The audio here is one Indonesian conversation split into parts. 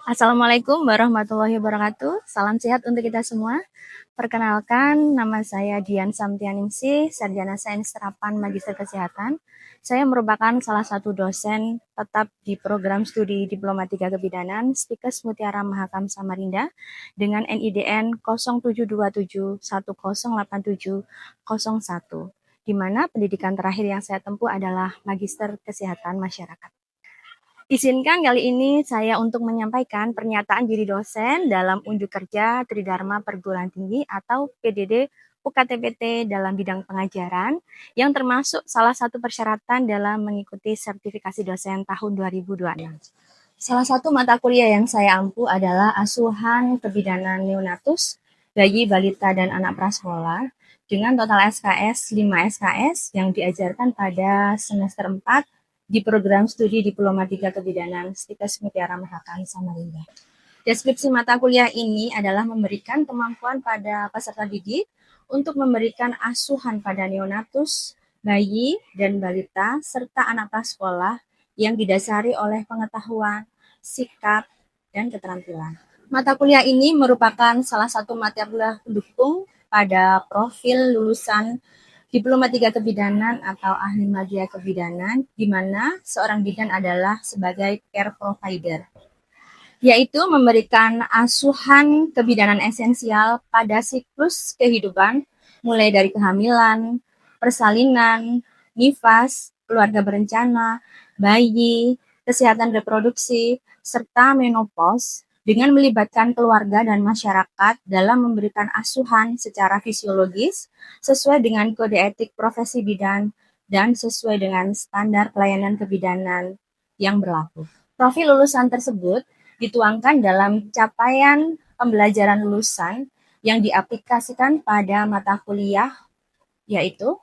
Assalamualaikum warahmatullahi wabarakatuh. Salam sehat untuk kita semua. Perkenalkan, nama saya Dian Samtianingsih, Sarjana Sains Terapan Magister Kesehatan. Saya merupakan salah satu dosen tetap di program studi Diploma 3 Kebidanan Stikes Mutiara Mahakam Samarinda dengan NIDN 0727108701, di mana pendidikan terakhir yang saya tempuh adalah Magister Kesehatan Masyarakat. Izinkan kali ini saya untuk menyampaikan pernyataan diri dosen dalam unjuk kerja Tridharma Perguruan Tinggi atau PDD UKTPT dalam bidang pengajaran yang termasuk salah satu persyaratan dalam mengikuti sertifikasi dosen tahun 2026. Salah satu mata kuliah yang saya ampu adalah asuhan kebidanan neonatus, bayi, balita, dan anak prasekolah dengan total SKS 5 SKS yang diajarkan pada semester 4 di program studi Diploma 3 Kebidanan Stikes Mutiara Mahakam Samarinda. Deskripsi mata kuliah ini adalah memberikan kemampuan pada peserta didik untuk memberikan asuhan pada neonatus, bayi, dan balita, serta anak prasekolah yang didasari oleh pengetahuan, sikap, dan keterampilan. Mata kuliah ini merupakan salah satu mata kuliah pendukung pada profil lulusan Diploma 3 Kebidanan atau ahli media kebidanan, di mana seorang bidan adalah sebagai care provider, yaitu memberikan asuhan kebidanan esensial pada siklus kehidupan, mulai dari kehamilan, persalinan, nifas, keluarga berencana, bayi, kesehatan reproduksi, serta menopause, dengan melibatkan keluarga dan masyarakat dalam memberikan asuhan secara fisiologis sesuai dengan kode etik profesi bidan dan sesuai dengan standar pelayanan kebidanan yang berlaku. Profil lulusan tersebut dituangkan dalam capaian pembelajaran lulusan yang diaplikasikan pada mata kuliah, yaitu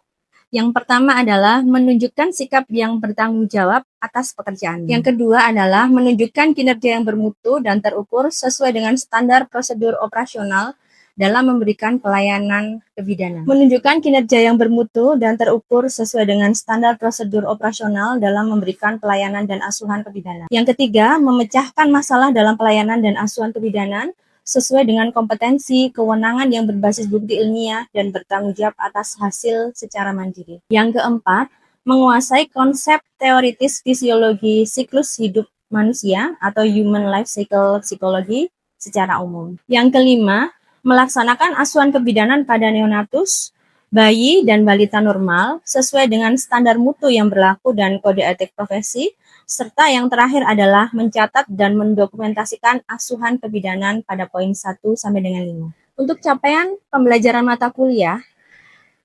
yang pertama adalah menunjukkan sikap yang bertanggung jawab atas pekerjaan. Yang kedua adalah menunjukkan kinerja yang bermutu dan terukur sesuai dengan standar prosedur operasional dalam memberikan pelayanan kebidanan. Menunjukkan kinerja yang bermutu dan terukur sesuai dengan standar prosedur operasional dalam memberikan pelayanan dan asuhan kebidanan. Yang ketiga, memecahkan masalah dalam pelayanan dan asuhan kebidanan sesuai dengan kompetensi, kewenangan yang berbasis bukti ilmiah, dan bertanggung jawab atas hasil secara mandiri. Yang keempat, menguasai konsep teoritis fisiologi siklus hidup manusia atau human life cycle psikologi secara umum. Yang kelima, melaksanakan asuhan kebidanan pada neonatus, bayi, dan balita normal sesuai dengan standar mutu yang berlaku dan kode etik profesi, serta yang terakhir adalah mencatat dan mendokumentasikan asuhan kebidanan pada poin 1 sampai dengan 5. Untuk capaian pembelajaran mata kuliah,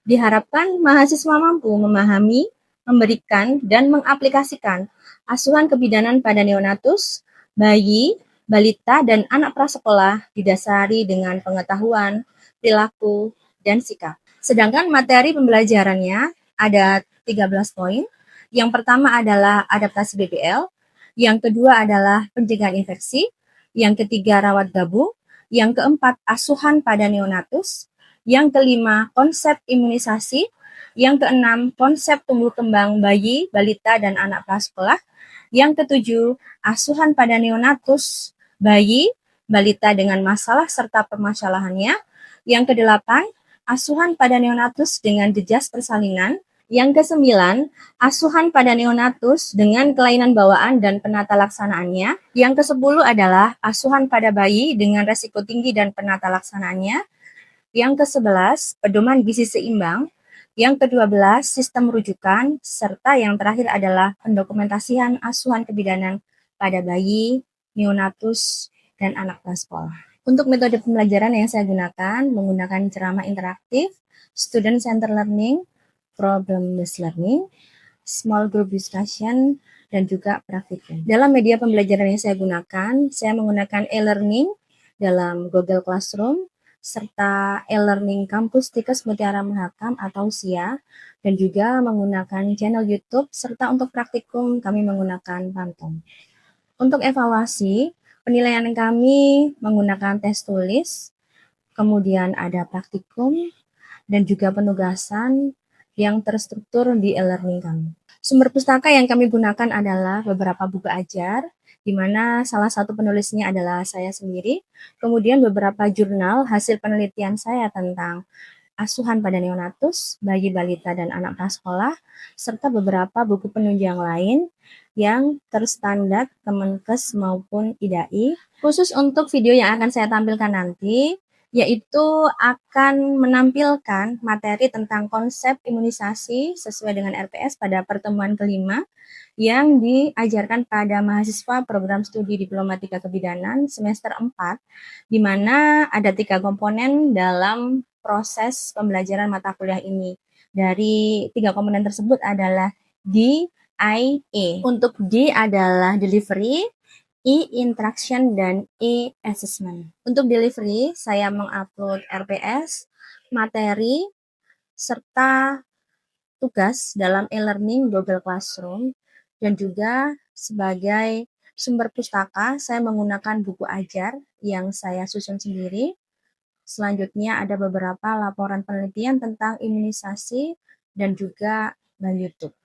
diharapkan mahasiswa mampu memahami, memberikan, dan mengaplikasikan asuhan kebidanan pada neonatus, bayi, balita, dan anak prasekolah didasari dengan pengetahuan, perilaku, dan sikap. Sedangkan materi pembelajarannya ada 13 poin. Yang pertama adalah adaptasi BPL, yang kedua adalah pencegahan infeksi, yang ketiga rawat gabung, yang keempat asuhan pada neonatus, yang kelima konsep imunisasi, yang keenam konsep tumbuh kembang bayi, balita, dan anak prasekolah, yang ketujuh asuhan pada neonatus, bayi, balita dengan masalah serta permasalahannya, yang kedelapan asuhan pada neonatus dengan jejas persalinan, yang kesembilan asuhan pada neonatus dengan kelainan bawaan dan penata laksanaannya, yang kesepuluh adalah asuhan pada bayi dengan resiko tinggi dan penata laksanaannya, yang ke-11 pedoman gizi seimbang, yang ke-12 sistem rujukan, serta yang terakhir adalah pendokumentasian asuhan kebidanan pada bayi, neonatus, dan anak prasekolah. Untuk metode pembelajaran yang saya gunakan, menggunakan ceramah interaktif, student center learning, problem based learning, small group discussion, dan juga praktikum. Dalam media pembelajaran yang saya gunakan, saya menggunakan e-learning dalam Google Classroom, serta e-learning kampus Stikes Mutiara Mahakam atau SIA, dan juga menggunakan channel YouTube, serta untuk praktikum kami menggunakan Phantom. Untuk evaluasi, penilaian kami menggunakan tes tulis, kemudian ada praktikum, dan juga penugasan yang terstruktur di e-learning kami. Sumber pustaka yang kami gunakan adalah beberapa buku ajar di mana salah satu penulisnya adalah saya sendiri. Kemudian beberapa jurnal hasil penelitian saya tentang asuhan pada neonatus, bayi balita dan anak prasekolah, serta beberapa buku penunjang lain yang terstandar Kemenkes maupun IDAI. Khusus untuk video yang akan saya tampilkan nanti, yaitu akan menampilkan materi tentang konsep imunisasi sesuai dengan RPS pada pertemuan kelima yang diajarkan pada mahasiswa program studi Diplomatika Kebidanan semester 4, di mana ada 3 komponen dalam proses pembelajaran mata kuliah ini. Dari 3 komponen tersebut adalah D, I, E. Untuk D adalah delivery, E interaction, dan E assessment. Untuk delivery, saya mengupload RPS, materi, serta tugas dalam e-learning Google Classroom, dan juga sebagai sumber pustaka, saya menggunakan buku ajar yang saya susun sendiri. Selanjutnya ada beberapa laporan penelitian tentang imunisasi dan juga dari YouTube.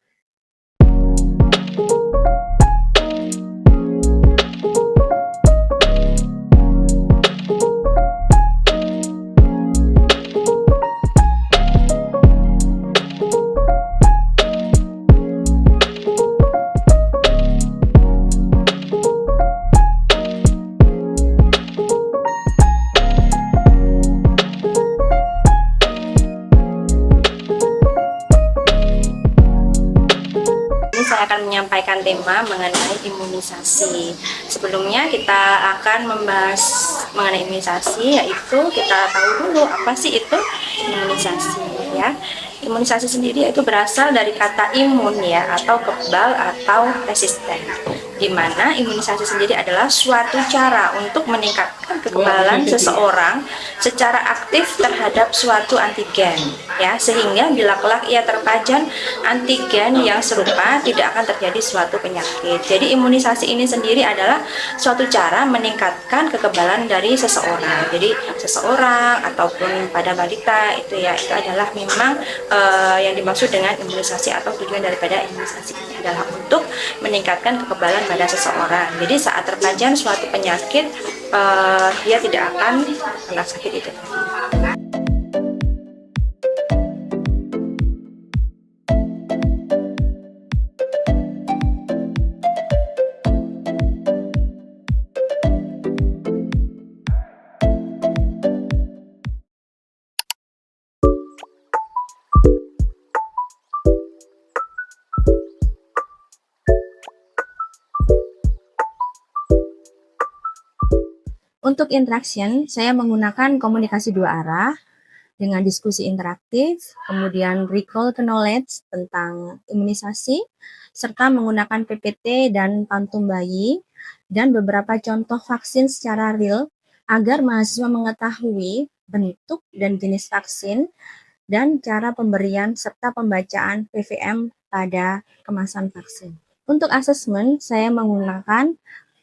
Saya akan menyampaikan tema mengenai imunisasi. Sebelumnya kita akan membahas mengenai imunisasi, yaitu kita tahu dulu apa sih itu imunisasi ya. Imunisasi sendiri itu berasal dari kata imun ya, atau kebal atau resisten. Di mana imunisasi sendiri adalah suatu cara untuk meningkatkan kekebalan seseorang secara aktif terhadap suatu antigen ya, sehingga bila kelak ia terpajan antigen yang serupa tidak akan terjadi suatu penyakit. Jadi imunisasi ini sendiri adalah suatu cara meningkatkan kekebalan dari seseorang. Jadi seseorang ataupun pada balita itu ya, itu adalah memang yang dimaksud dengan imunisasi, atau tujuan daripada imunisasi ini adalah untuk meningkatkan kekebalan pada seseorang. Jadi saat terpajan suatu penyakit, dia tidak akan kena sakit itu. Untuk interaction, saya menggunakan komunikasi dua arah dengan diskusi interaktif, kemudian recall knowledge tentang imunisasi, serta menggunakan PPT dan pantun bayi, dan beberapa contoh vaksin secara real agar mahasiswa mengetahui bentuk dan jenis vaksin dan cara pemberian serta pembacaan PVM pada kemasan vaksin. Untuk assessment, saya menggunakan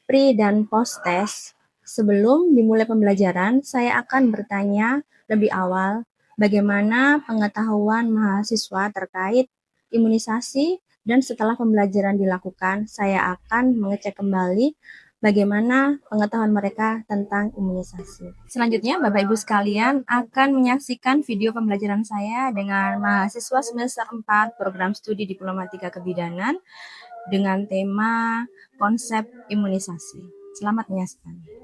pre dan post test. Sebelum dimulai pembelajaran, saya akan bertanya lebih awal bagaimana pengetahuan mahasiswa terkait imunisasi, dan setelah pembelajaran dilakukan, saya akan mengecek kembali bagaimana pengetahuan mereka tentang imunisasi. Selanjutnya, Bapak Ibu sekalian akan menyaksikan video pembelajaran saya dengan mahasiswa semester 4 program studi Diplomatika Kebidanan dengan tema konsep imunisasi. Selamat menyaksikan.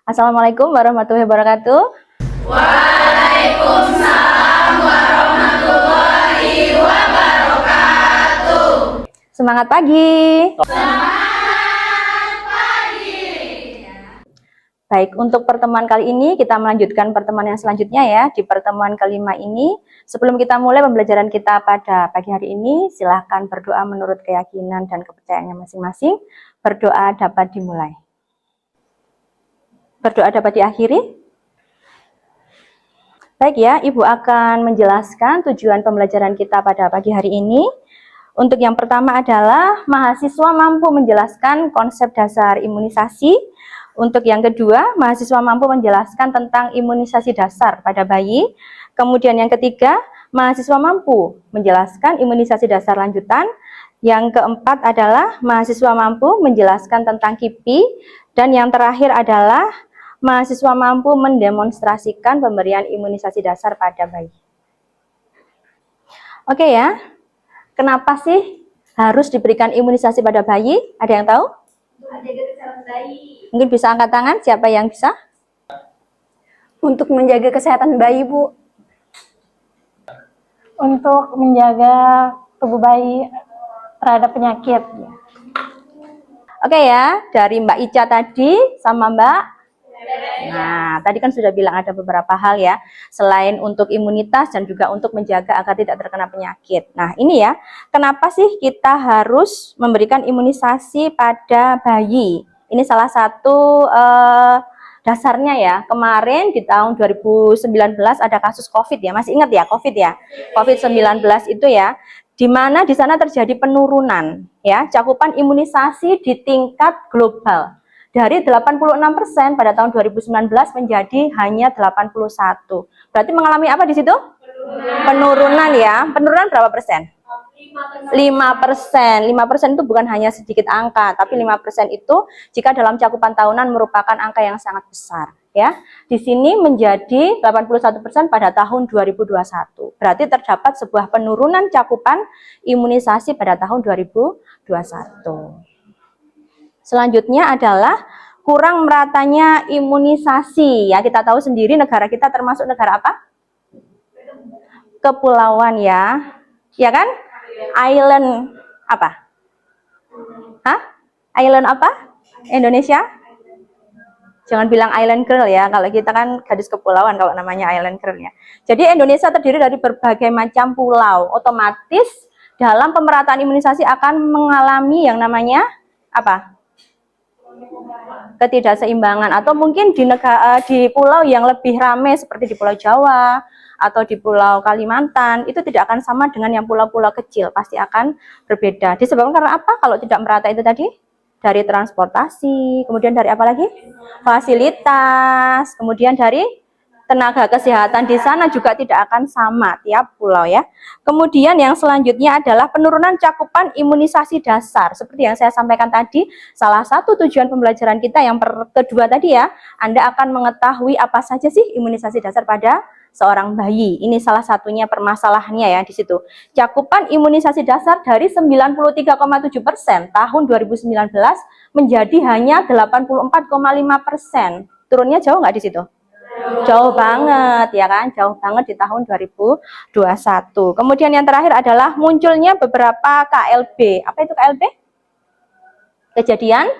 Assalamualaikum warahmatullahi wabarakatuh. Waalaikumsalam warahmatullahi wabarakatuh. Semangat pagi. Semangat pagi. Baik, untuk pertemuan kali ini kita melanjutkan pertemuan yang selanjutnya ya. Di pertemuan kelima ini, sebelum kita mulai pembelajaran kita pada pagi hari ini, silahkan berdoa menurut keyakinan dan kepercayaannya masing-masing. Berdoa dapat dimulai. Berdoa dapat diakhiri. Baik ya, Ibu akan menjelaskan tujuan pembelajaran kita pada pagi hari ini. Untuk yang pertama adalah mahasiswa mampu menjelaskan konsep dasar imunisasi. Untuk yang kedua, mahasiswa mampu menjelaskan tentang imunisasi dasar pada bayi. Kemudian yang ketiga, mahasiswa mampu menjelaskan imunisasi dasar lanjutan. Yang keempat adalah mahasiswa mampu menjelaskan tentang KIPI. Dan yang terakhir adalah mahasiswa mampu mendemonstrasikan pemberian imunisasi dasar pada bayi. Oke ya, kenapa sih harus diberikan imunisasi pada bayi? Ada yang tahu? Menjaga kesehatan bayi. Mungkin bisa angkat tangan, siapa yang bisa? Untuk menjaga kesehatan bayi, Bu. Untuk menjaga tubuh bayi terhadap penyakit. Oke ya, dari Mbak Ica tadi sama Mbak. Nah, tadi kan sudah bilang ada beberapa hal ya, selain untuk imunitas dan juga untuk menjaga agar tidak terkena penyakit. Nah, ini ya, kenapa sih kita harus memberikan imunisasi pada bayi? Ini salah satu dasarnya ya. Kemarin di tahun 2019 ada kasus COVID ya, masih ingat ya COVID ya? COVID-19 itu ya, di mana di sana terjadi penurunan ya cakupan imunisasi di tingkat global dari 86% pada tahun 2019 menjadi hanya 81. Berarti mengalami apa di situ? Penurunan ya. Penurunan berapa persen? 5%. 5% itu bukan hanya sedikit angka, tapi 5% itu jika dalam cakupan tahunan merupakan angka yang sangat besar. Ya, di sini menjadi 81% pada tahun 2021. Berarti terdapat sebuah penurunan cakupan imunisasi pada tahun 2021. Selanjutnya adalah kurang meratanya imunisasi. Ya, kita tahu sendiri negara kita termasuk negara apa? Kepulauan ya. Ya kan? Island apa? Hah? Island apa? Indonesia? Jangan bilang island girl ya, kalau kita kan gadis kepulauan kalau namanya island girl ya. Jadi Indonesia terdiri dari berbagai macam pulau, otomatis dalam pemerataan imunisasi akan mengalami yang namanya apa? Ketidakseimbangan, atau mungkin di pulau yang lebih ramai seperti di Pulau Jawa atau di Pulau Kalimantan itu tidak akan sama dengan yang pulau-pulau kecil, pasti akan berbeda. Disebabkan karena apa? Kalau tidak merata itu tadi? Dari transportasi, kemudian dari apa lagi? Fasilitas, kemudian dari tenaga kesehatan di sana juga tidak akan sama tiap pulau ya. Kemudian yang selanjutnya adalah penurunan cakupan imunisasi dasar. Seperti yang saya sampaikan tadi, salah satu tujuan pembelajaran kita yang kedua tadi ya, Anda akan mengetahui apa saja sih imunisasi dasar pada seorang bayi. Ini salah satunya permasalahannya ya di situ. Cakupan imunisasi dasar dari 93,7% tahun 2019 menjadi hanya 84,5%. Turunnya jauh nggak di situ? Jauh banget ya kan, jauh banget di tahun 2021. Kemudian yang terakhir adalah munculnya beberapa KLB. Apa itu KLB? Kejadian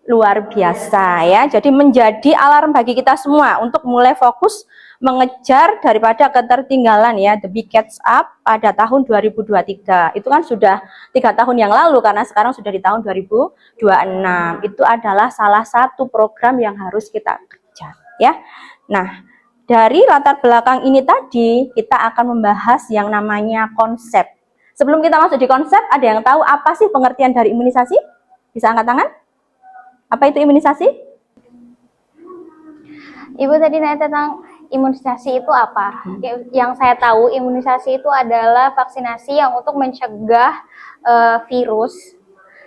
luar biasa ya. Jadi menjadi alarm bagi kita semua untuk mulai fokus mengejar daripada ketertinggalan ya, the big catch up pada tahun 2023. Itu kan sudah 3 tahun yang lalu karena sekarang sudah di tahun 2026. Itu adalah salah satu program yang harus kita kejar ya. Nah, dari latar belakang ini tadi kita akan membahas yang namanya konsep. Sebelum kita masuk di konsep, ada yang tahu apa sih pengertian dari imunisasi? Bisa angkat tangan? Apa itu imunisasi? Ibu tadi nanya tentang imunisasi itu apa? Yang saya tahu imunisasi itu adalah vaksinasi yang untuk mencegah virus.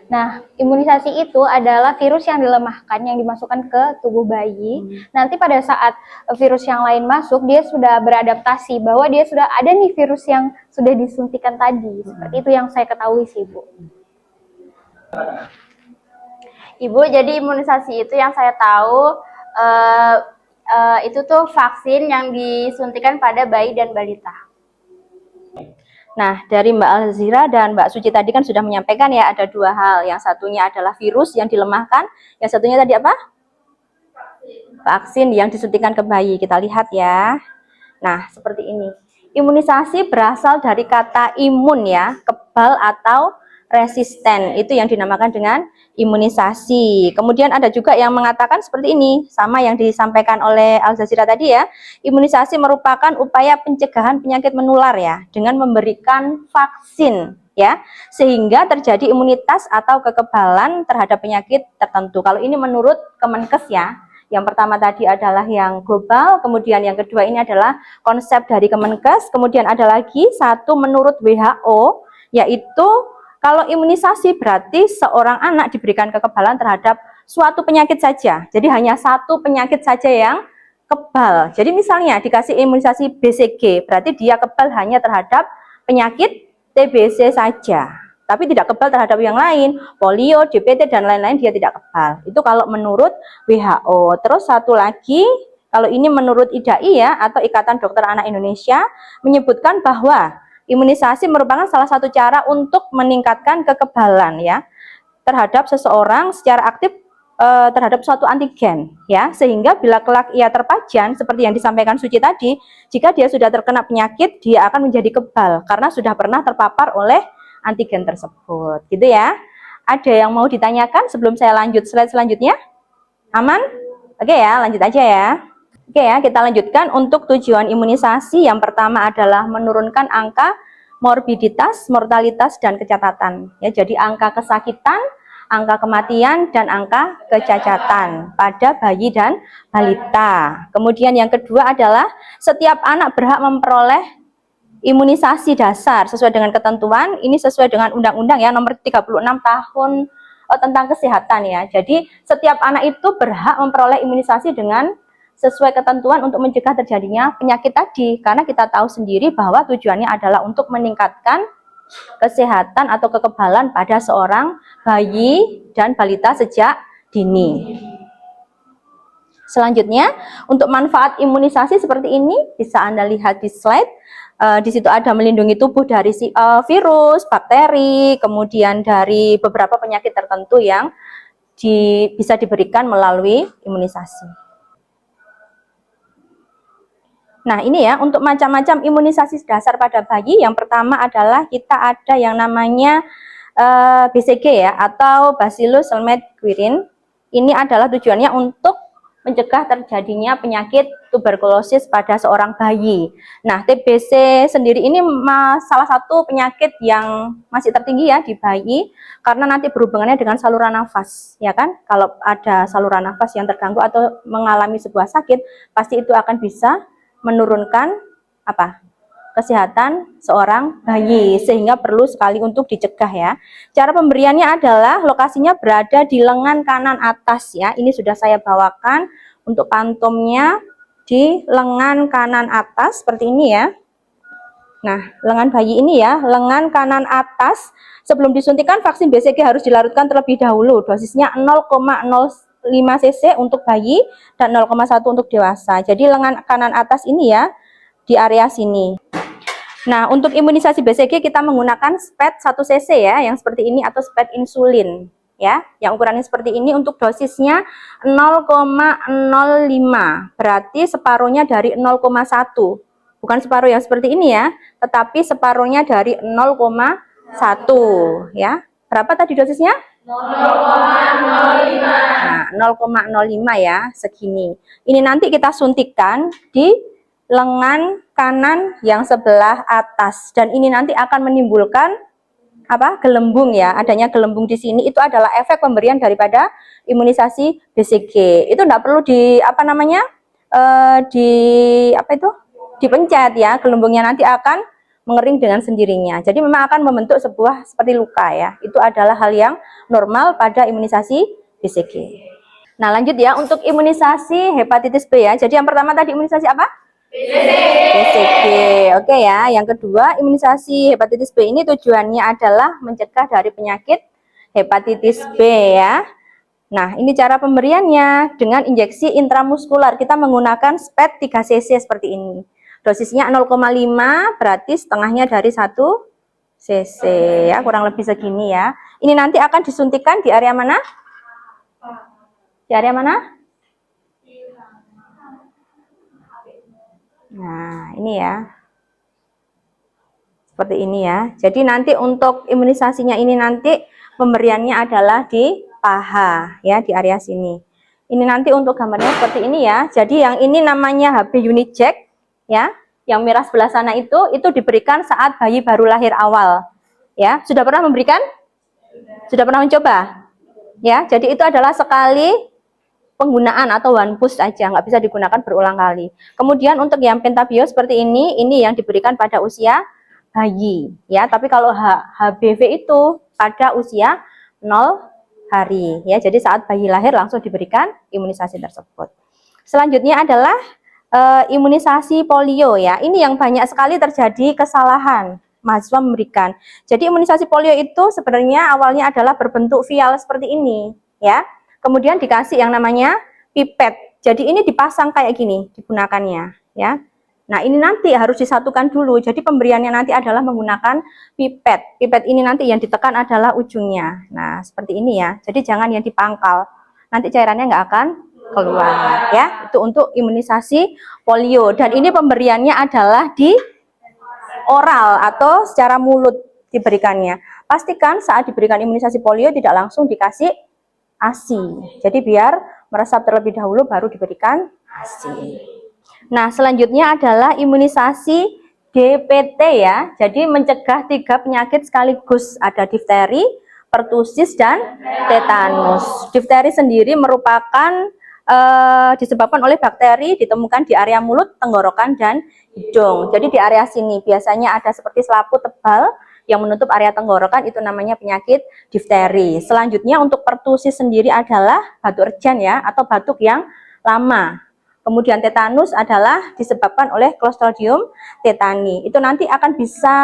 Nah, imunisasi itu adalah virus yang dilemahkan, yang dimasukkan ke tubuh bayi. Nanti pada saat virus yang lain masuk, dia sudah beradaptasi bahwa dia sudah ada nih virus yang sudah disuntikan tadi. Seperti itu yang saya ketahui sih, Bu. Ibu, jadi imunisasi itu yang saya tahu itu tuh vaksin yang disuntikan pada bayi dan balita. Nah, dari Mbak Alzira dan Mbak Suci tadi kan sudah menyampaikan ya ada 2 hal. Yang satunya adalah virus yang dilemahkan, yang satunya tadi apa? Vaksin yang disuntikan ke bayi. Kita lihat ya. Nah, seperti ini. Imunisasi berasal dari kata imun ya, kebal atau resisten. Itu yang dinamakan dengan imunisasi. Kemudian ada juga yang mengatakan seperti ini, sama yang disampaikan oleh Al-Jazira tadi ya. Imunisasi merupakan upaya pencegahan penyakit menular ya, dengan memberikan vaksin ya, sehingga terjadi imunitas atau kekebalan terhadap penyakit tertentu. Kalau ini menurut Kemenkes ya. Yang pertama tadi adalah yang global, kemudian yang kedua ini adalah konsep dari Kemenkes, kemudian ada lagi satu menurut WHO, yaitu Kalau imunisasi berarti seorang anak diberikan kekebalan terhadap suatu penyakit saja. Jadi hanya satu penyakit saja yang kebal. Jadi misalnya dikasih imunisasi BCG, berarti dia kebal hanya terhadap penyakit TBC saja. Tapi tidak kebal terhadap yang lain, polio, DPT, dan lain-lain dia tidak kebal. Itu kalau menurut WHO. Terus satu lagi, kalau ini menurut IDAI ya, atau Ikatan Dokter Anak Indonesia, menyebutkan bahwa imunisasi merupakan salah satu cara untuk meningkatkan kekebalan ya terhadap seseorang secara aktif terhadap suatu antigen ya, sehingga bila kelak ia terpajan seperti yang disampaikan Suci tadi, jika dia sudah terkena penyakit dia akan menjadi kebal karena sudah pernah terpapar oleh antigen tersebut, gitu ya. Ada yang mau ditanyakan sebelum saya lanjut slide selanjutnya? Aman? Oke ya, lanjut aja ya. Oke ya, kita lanjutkan untuk tujuan imunisasi. Yang pertama adalah menurunkan angka morbiditas, mortalitas, dan kecacatan. Ya, jadi angka kesakitan, angka kematian, dan angka kecacatan pada bayi dan balita. Kemudian yang kedua adalah setiap anak berhak memperoleh imunisasi dasar sesuai dengan ketentuan. Ini sesuai dengan undang-undang ya nomor 36 tahun tentang kesehatan ya. Jadi setiap anak itu berhak memperoleh imunisasi dengan sesuai ketentuan untuk mencegah terjadinya penyakit tadi, karena kita tahu sendiri bahwa tujuannya adalah untuk meningkatkan kesehatan atau kekebalan pada seorang bayi dan balita sejak dini. Selanjutnya, untuk manfaat imunisasi seperti ini bisa Anda lihat di slide. Di situ ada melindungi tubuh dari virus, bakteri, kemudian dari beberapa penyakit tertentu yang bisa diberikan melalui imunisasi. Nah ini ya, untuk macam-macam imunisasi dasar pada bayi, yang pertama adalah kita ada yang namanya BCG ya, atau Bacillus Calmette-Guerin. Ini adalah tujuannya untuk mencegah terjadinya penyakit tuberkulosis pada seorang bayi. Nah, TBC sendiri ini salah satu penyakit yang masih tertinggi ya di bayi, karena nanti berhubungannya dengan saluran nafas, ya kan? Kalau ada saluran nafas yang terganggu atau mengalami sebuah sakit, pasti itu akan bisa menurunkan kesehatan seorang bayi, sehingga perlu sekali untuk dicegah ya. Cara pemberiannya adalah lokasinya berada di lengan kanan atas ya. Ini sudah saya bawakan untuk pantumnya di lengan kanan atas seperti ini ya. Nah, lengan bayi ini ya, lengan kanan atas. Sebelum disuntikan vaksin BCG harus dilarutkan terlebih dahulu. Dosisnya 0,05 cc untuk bayi dan 0,1 untuk dewasa. Jadi lengan kanan atas ini ya, di area sini. Nah, untuk imunisasi BCG kita menggunakan SPED 1 cc ya, yang seperti ini, atau SPED insulin ya, yang ukurannya seperti ini. Untuk dosisnya 0,05, berarti separuhnya dari 0,1. Bukan separuh yang seperti ini ya, tetapi separuhnya dari 0,1 ya. Berapa tadi dosisnya? 0,05. Nah, 0,05 ya, segini. Ini nanti kita suntikkan di lengan kanan yang sebelah atas, dan ini nanti akan menimbulkan gelembung ya. Adanya gelembung di sini itu adalah efek pemberian daripada imunisasi BCG. Itu enggak perlu dipencet ya, gelembungnya nanti akan mengering dengan sendirinya. Jadi memang akan membentuk sebuah seperti luka ya. Itu adalah hal yang normal pada imunisasi BCG. Nah, lanjut ya untuk imunisasi hepatitis B ya. Jadi yang pertama tadi imunisasi apa? BCG. Oke ya. Yang kedua, imunisasi hepatitis B ini tujuannya adalah mencegah dari penyakit hepatitis B ya. Nah, ini cara pemberiannya dengan injeksi intramuskular. Kita menggunakan SPED 3 cc seperti ini. Dosisnya 0,5, berarti setengahnya dari 1 cc ya, kurang lebih segini ya. Ini nanti akan disuntikan di area mana? Di area mana? Nah, ini ya. Seperti ini ya. Jadi nanti untuk imunisasinya ini nanti pemberiannya adalah di paha ya, di area sini. Ini nanti untuk gambarnya seperti ini ya. Jadi yang ini namanya HB Uniject ya. Yang merah sebelah sana itu diberikan saat bayi baru lahir awal. Ya, sudah pernah memberikan? Sudah pernah mencoba? Ya, jadi itu adalah sekali penggunaan atau one push aja, nggak bisa digunakan berulang kali. Kemudian untuk yang pentabio seperti ini yang diberikan pada usia bayi ya. Tapi kalau HBV itu pada usia 0 hari ya. Jadi saat bayi lahir langsung diberikan imunisasi tersebut. Selanjutnya adalah imunisasi polio ya. Ini yang banyak sekali terjadi kesalahan mahasiswa memberikan. Jadi imunisasi polio itu sebenarnya awalnya adalah berbentuk vial seperti ini ya. Kemudian dikasih yang namanya pipet. Jadi ini dipasang kayak gini digunakannya ya. Nah ini nanti harus disatukan dulu. Jadi pemberiannya nanti adalah menggunakan pipet. Pipet ini nanti yang ditekan adalah ujungnya. Nah seperti ini ya. Jadi jangan yang dipangkal. Nanti cairannya nggak akan keluar ya. Itu untuk imunisasi polio. Dan ini pemberiannya adalah di oral atau secara mulut diberikannya. Pastikan saat diberikan imunisasi polio tidak langsung dikasih ASI. Jadi biar meresap terlebih dahulu baru diberikan ASI. Nah, selanjutnya adalah imunisasi DPT ya. Jadi mencegah 3 penyakit sekaligus. Ada difteri, pertusis, dan tetanus. Difteri sendiri merupakan disebabkan oleh bakteri ditemukan di area mulut, tenggorokan, dan hidung. Jadi di area sini biasanya ada seperti selaput tebal yang menutup area tenggorokan, itu namanya penyakit difteri. Selanjutnya untuk pertusis sendiri adalah batuk rejan ya, atau batuk yang lama. Kemudian tetanus adalah disebabkan oleh Clostridium tetani. Itu nanti akan bisa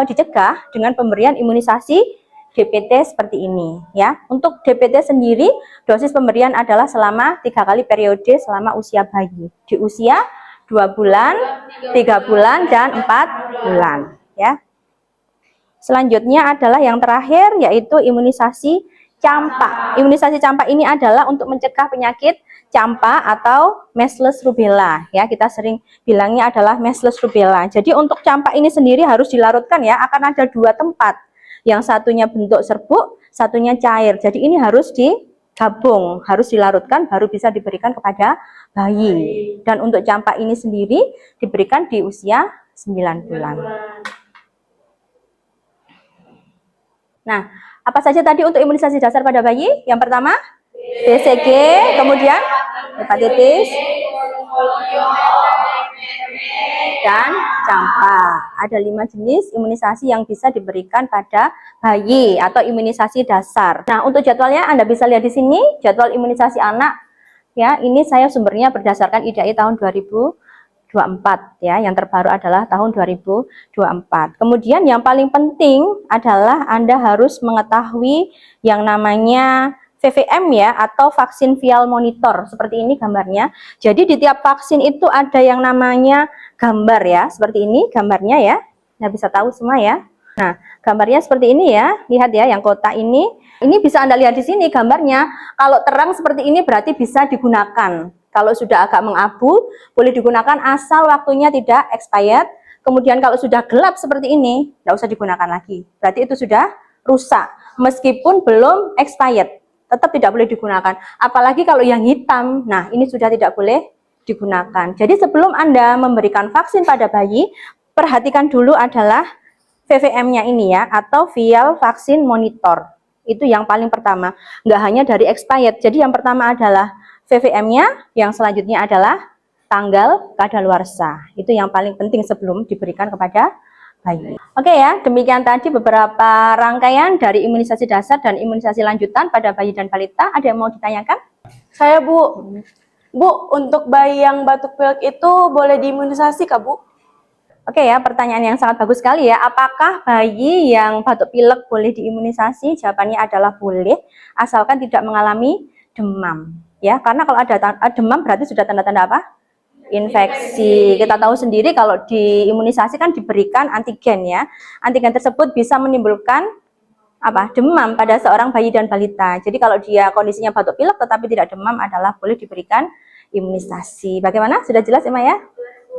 dicegah dengan pemberian imunisasi DPT seperti ini ya. Untuk DPT sendiri dosis pemberian adalah selama 3 kali periode selama usia bayi. Di usia 2 bulan, 3 bulan, dan 4 bulan ya. Selanjutnya adalah yang terakhir yaitu imunisasi campak. Imunisasi campak ini adalah untuk mencegah penyakit campak atau measles rubella ya. Kita sering bilangnya adalah measles rubella. Jadi untuk campak ini sendiri harus dilarutkan ya, akan ada 2 tempat. Yang satunya bentuk serbuk, satunya cair. Jadi ini harus digabung, harus dilarutkan baru bisa diberikan kepada bayi. Dan untuk campak ini sendiri diberikan di usia 9 bulan. Nah, apa saja tadi untuk imunisasi dasar pada bayi? Yang pertama, BCG, kemudian hepatitis, dan campak. Ada 5 jenis imunisasi yang bisa diberikan pada bayi atau imunisasi dasar. Nah, untuk jadwalnya Anda bisa lihat di sini, jadwal imunisasi anak. Ya, ini saya sumbernya berdasarkan IDAI tahun 2024 ya, yang terbaru adalah tahun 2024. Kemudian yang paling penting adalah Anda harus mengetahui yang namanya VVM ya, atau vaksin vial monitor. Seperti ini gambarnya. Jadi di tiap vaksin itu ada yang namanya gambar ya, seperti ini gambarnya ya. Nah, bisa tahu semua ya. Nah, gambarnya seperti ini ya. Lihat ya yang kotak ini. Ini bisa Anda lihat di sini gambarnya. Kalau terang seperti ini berarti bisa digunakan. Kalau sudah agak mengabu, boleh digunakan asal waktunya tidak expired. Kemudian kalau sudah gelap seperti ini, tidak usah digunakan lagi. Berarti itu sudah rusak. Meskipun belum expired, tetap tidak boleh digunakan. Apalagi kalau yang hitam, nah ini sudah tidak boleh digunakan. Jadi sebelum Anda memberikan vaksin pada bayi, perhatikan dulu adalah VVM-nya ini ya, atau vial vaksin monitor. Itu yang paling pertama. Nggak hanya dari expired. Jadi yang pertama adalah VVM-nya, yang selanjutnya adalah tanggal kadaluarsa. Itu yang paling penting sebelum diberikan kepada bayi. Oke ya, demikian tadi beberapa rangkaian dari imunisasi dasar dan imunisasi lanjutan pada bayi dan balita. Ada yang mau ditanyakan? Saya Bu, untuk bayi yang batuk pilek itu boleh diimunisasi kah Bu? Oke ya, pertanyaan yang sangat bagus sekali ya. Apakah bayi yang batuk pilek boleh diimunisasi? Jawabannya adalah boleh, asalkan tidak mengalami demam. Ya, karena kalau ada demam berarti sudah tanda-tanda apa? Infeksi. Kita tahu sendiri kalau diimunisasi kan diberikan antigen ya. Antigen tersebut bisa menimbulkan apa? Demam pada seorang bayi dan balita. Jadi kalau dia kondisinya batuk pilek tetapi tidak demam adalah boleh diberikan imunisasi. Bagaimana? Sudah jelas Emma ya?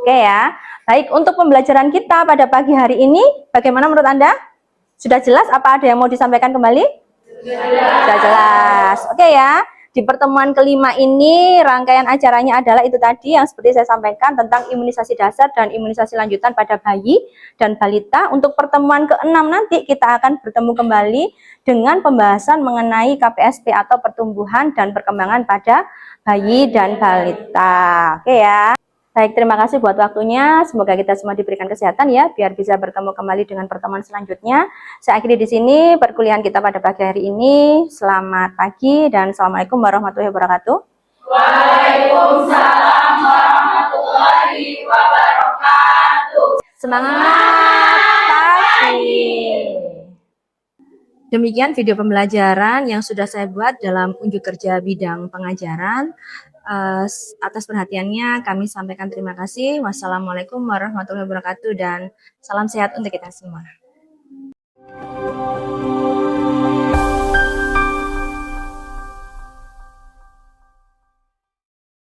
Oke ya. Baik, untuk pembelajaran kita pada pagi hari ini bagaimana menurut Anda? Sudah jelas? Apa ada yang mau disampaikan kembali? Sudah jelas. Oke ya. Di pertemuan kelima ini rangkaian acaranya adalah itu tadi yang seperti saya sampaikan tentang imunisasi dasar dan imunisasi lanjutan pada bayi dan balita. Untuk pertemuan keenam nanti kita akan bertemu kembali dengan pembahasan mengenai KPSP atau pertumbuhan dan perkembangan pada bayi dan balita. Oke ya. Baik, terima kasih buat waktunya. Semoga kita semua diberikan kesehatan ya, biar bisa bertemu kembali dengan pertemuan selanjutnya. Saya akhiri di sini perkuliahan kita pada pagi hari ini. Selamat pagi dan Assalamualaikum warahmatullahi wabarakatuh. Waalaikumsalam warahmatullahi wabarakatuh. Semangat pagi! Demikian video pembelajaran yang sudah saya buat dalam unjuk kerja bidang pengajaran. Atas perhatiannya kami sampaikan terima kasih. Wassalamualaikum warahmatullahi wabarakatuh dan salam sehat untuk kita semua.